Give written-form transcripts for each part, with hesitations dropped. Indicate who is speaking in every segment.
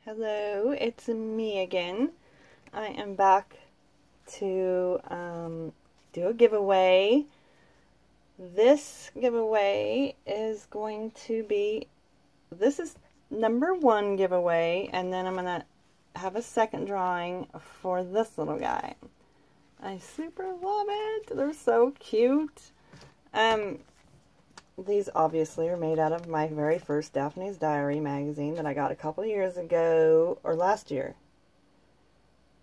Speaker 1: Hello, it's me again. I am back to do a giveaway. This giveaway is going to be, this is number 1 giveaway, and then I'm going to have a second drawing for this little guy. I super love it. They're so cute. These obviously are made out of my very first Daphne's Diary magazine that I got a couple years ago, or last year.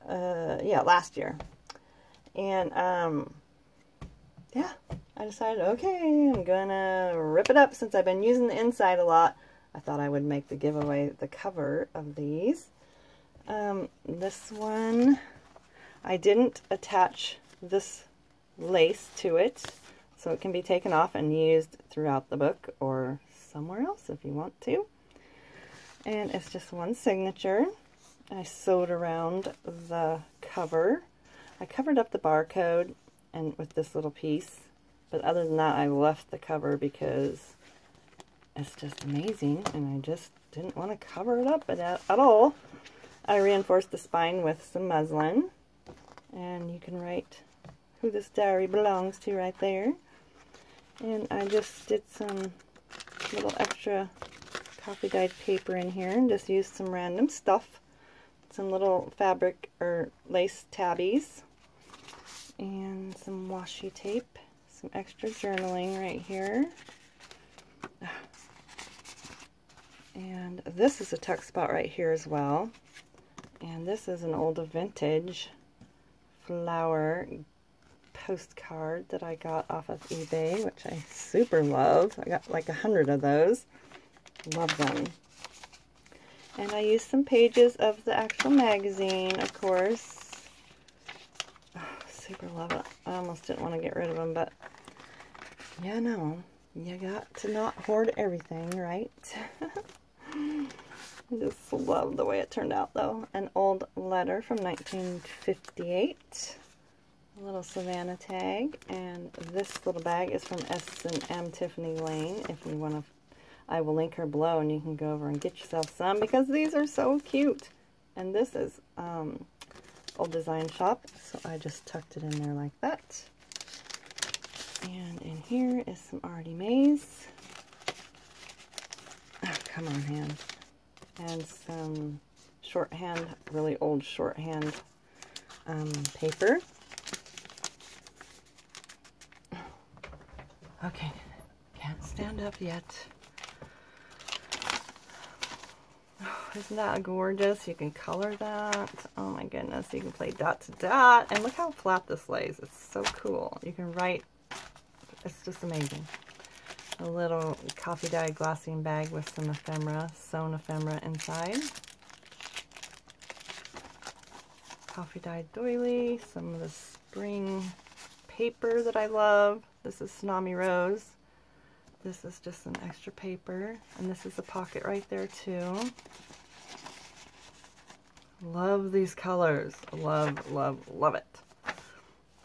Speaker 1: Yeah, last year. And, yeah, I decided, okay, I'm gonna rip it up. Since I've been using the inside a lot, I thought I would make the giveaway the cover of these. This one, I didn't attach this lace to it, so it can be taken off and used throughout the book or somewhere else if you want to. And it's just one signature. I sewed around the cover. I covered up the barcode and with this little piece, but other than that I left the cover because it's just amazing and I just didn't want to cover it up at all. I reinforced the spine with some muslin, and you can write who this diary belongs to right there. And I just did some little extra coffee dyed paper in here and just used some random stuff. Some little fabric or lace tabbies and some washi tape, some extra journaling right here. And this is a tuck spot right here as well. And this is an old vintage flower postcard that I got off of eBay, which I super love. I got like 100 of those. Love them. And I used some pages of the actual magazine, of course. Oh, super love it. I almost didn't want to get rid of them, but yeah, no. You got to not hoard everything, right? I just love the way it turned out, though. An old letter from 1958. A little Savannah tag, and this little bag is from S&M Tiffany Lane. If you want to, I will link her below, and you can go over and get yourself some because these are so cute. And this is Old Design Shop, so I just tucked it in there like that. And in here is some Artie Mays. Oh, come on, hand. And some shorthand, really old shorthand paper. Okay, can't stand up yet. Oh, isn't that gorgeous? You can color that. Oh my goodness, you can play dot to dot. And look how flat this lays. It's so cool. You can write. It's just amazing. A little coffee dyed glassine bag with some ephemera, sewn ephemera inside. Coffee dyed doily. Some of the spring paper that I love. This is Tsunami Rose. This is just some extra paper. And this is a pocket right there too. Love these colors. Love, love, love it.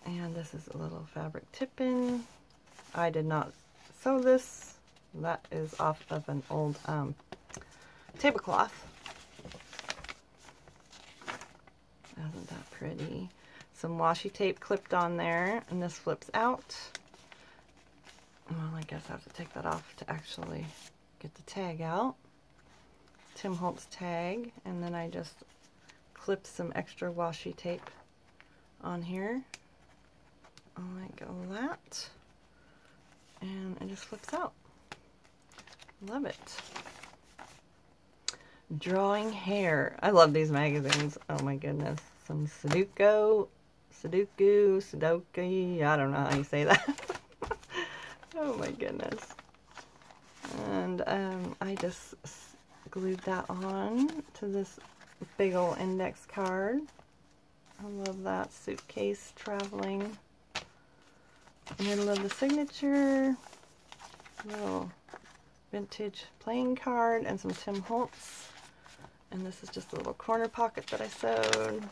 Speaker 1: And this is a little fabric tip-in. I did not sew this. That is off of an old tablecloth. Isn't that pretty? Some washi tape clipped on there, and this flips out. Well, I guess I have to take that off to actually get the tag out. Tim Holtz tag, and then I just clipped some extra washi tape on here, like that, and it just flips out. Love it. Drawing Hair. I love these magazines. Oh my goodness. Some Sudoku, I don't know how you say that. Oh my goodness. And I just glued that on to this big old index card. I love that. Suitcase traveling. Middle of the signature. Little vintage playing card and some Tim Holtz. And this is just a little corner pocket that I sewed.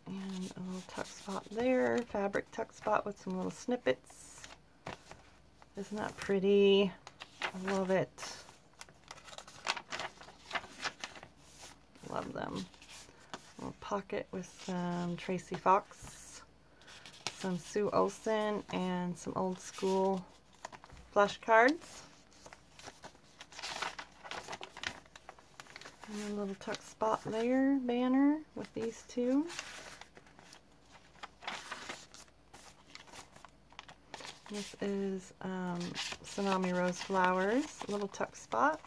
Speaker 1: And a little tuck spot there, fabric tuck spot with some little snippets. Isn't that pretty? I love it. little pocket with some Tracy Fox, some Sue Olson, and some old school flashcards. And a little tuck spot there banner with these two. This is Tsunami Rose Flowers, a little tuck spot.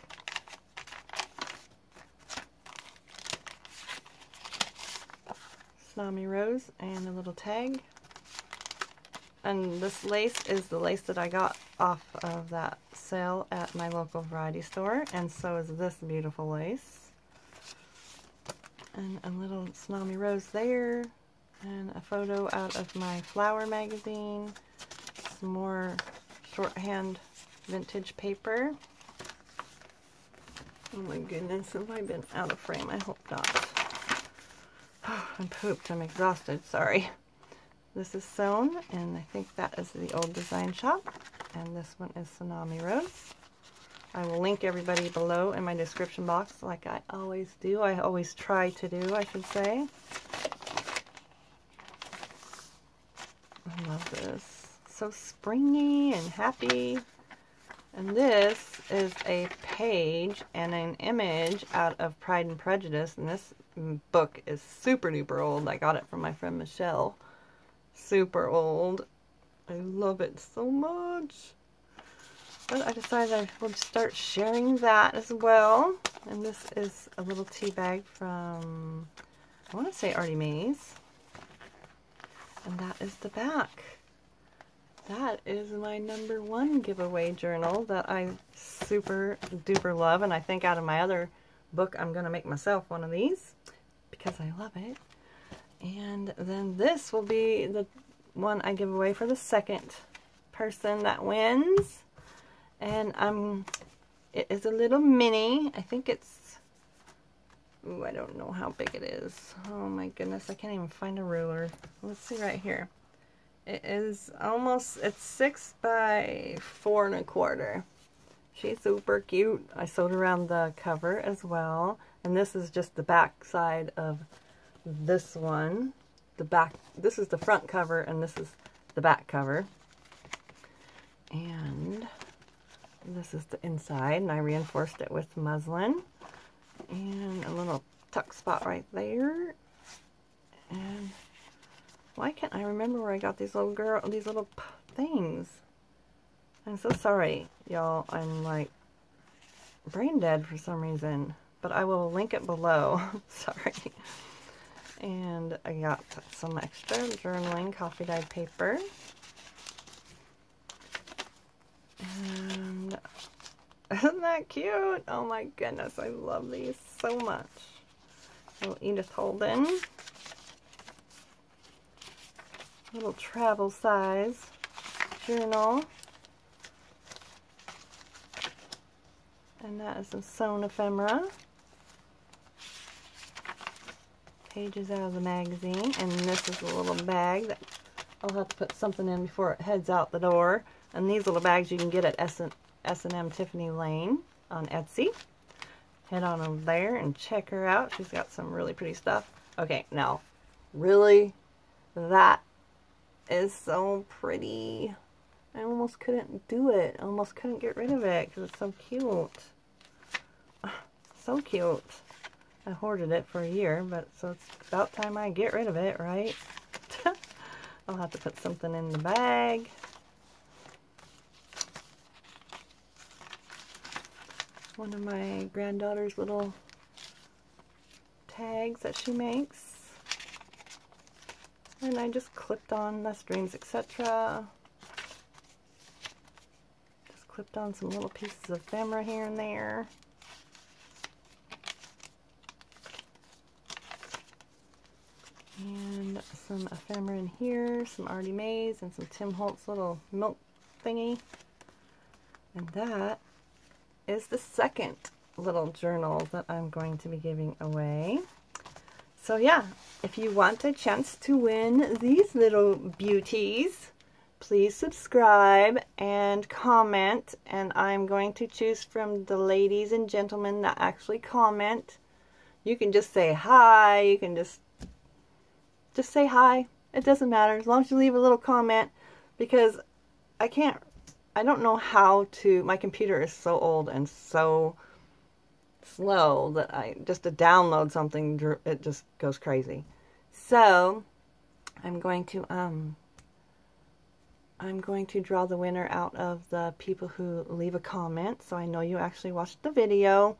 Speaker 1: Tsunami Rose and a little tag. And this lace is the lace that I got off of that sale at my local variety store, and so is this beautiful lace. And a little Tsunami Rose there, and a photo out of my flower magazine. Some more shorthand vintage paper. Oh my goodness, have I been out of frame? I hope not. Oh, I'm pooped, I'm exhausted, sorry. This is sewn, and I think that is the old design shop. And this one is Tsunami Rose. I will link everybody below in my description box like I always do. I always try to do, I should say. I love this. So springy and happy. And this is a page and an image out of Pride and Prejudice. And this book is super duper old. I got it from my friend Michelle. Super old. I love it so much. But I decided I would start sharing that as well. And this is a little tea bag from, I want to say Artie Mays. And that is the back. That is my #1 giveaway journal that I super duper love. And I think out of my other book, I'm going to make myself one of these because I love it. And then this will be the one I give away for the second person that wins. And it is a little mini. I think it's, ooh, I don't know how big it is. Oh my goodness, I can't even find a ruler. Let's see right here. It is almost, it's 6 by 4 1/4. She's super cute. I sewed around the cover as well. And this is just the back side of this one. The back, this is the front cover and this is the back cover. And this is the inside, and I reinforced it with muslin. And a little tuck spot right there. And why can't I remember where I got these little things? I'm so sorry, y'all. I'm like brain dead for some reason, but I will link it below. Sorry. And I got some extra journaling coffee dyed paper. And isn't that cute? Oh my goodness, I love these so much. Little Edith Holden. Little travel size journal. And that is some sewn ephemera. Pages out of the magazine. And this is a little bag that I'll have to put something in before it heads out the door. And these little bags you can get at S&M Tiffany Lane on Etsy. Head on over there and check her out. She's got some really pretty stuff. Okay, now, really, that is so pretty. I almost couldn't do it. I almost couldn't get rid of it because it's so cute. So cute. I hoarded it for a year, but so it's about time I get rid of it, right? I'll have to put something in the bag. One of my granddaughter's little tags that she makes. And I just clipped on Less Dreams, etc. Just clipped on some little pieces of ephemera here and there. And some ephemera in here, some Artie Mays, and some Tim Holtz little milk thingy. And that is the second little journal that I'm going to be giving away. So yeah, if you want a chance to win these little beauties, please subscribe and comment, and I'm going to choose from the ladies and gentlemen that actually comment. You can just say hi. You can just say hi. It doesn't matter as long as you leave a little comment, because I don't know how to, my computer is so old and so slow that just to download something, it just goes crazy. So I'm going to draw the winner out of the people who leave a comment, so I know you actually watched the video.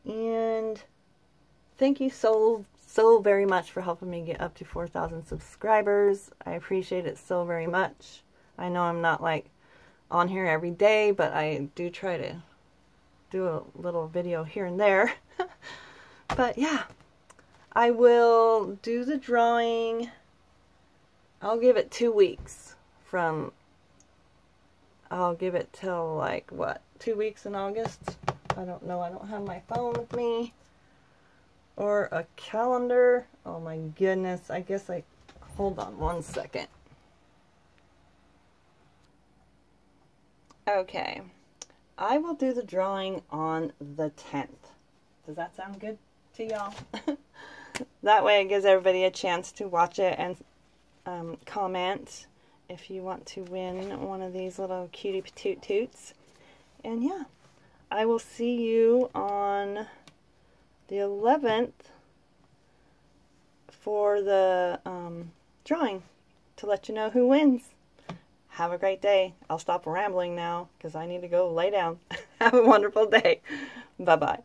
Speaker 1: And thank you so very much for helping me get up to 4,000 subscribers. I appreciate it so very much. I know I'm not like on here every day, but I do try to do a little video here and there. But yeah, I will do the drawing. I'll give it 2 weeks from, I'll give it till like, what, 2 weeks in August? I don't know. I don't have my phone with me or a calendar. Oh my goodness. I guess hold on one second. Okay. I will do the drawing on the 10th. Does that sound good to y'all? That way it gives everybody a chance to watch it and comment if you want to win one of these little cutie patoot toots. And yeah, I will see you on the 11th for the drawing to let you know who wins. Have a great day. I'll stop rambling now because I need to go lay down. Have a wonderful day. Bye-bye.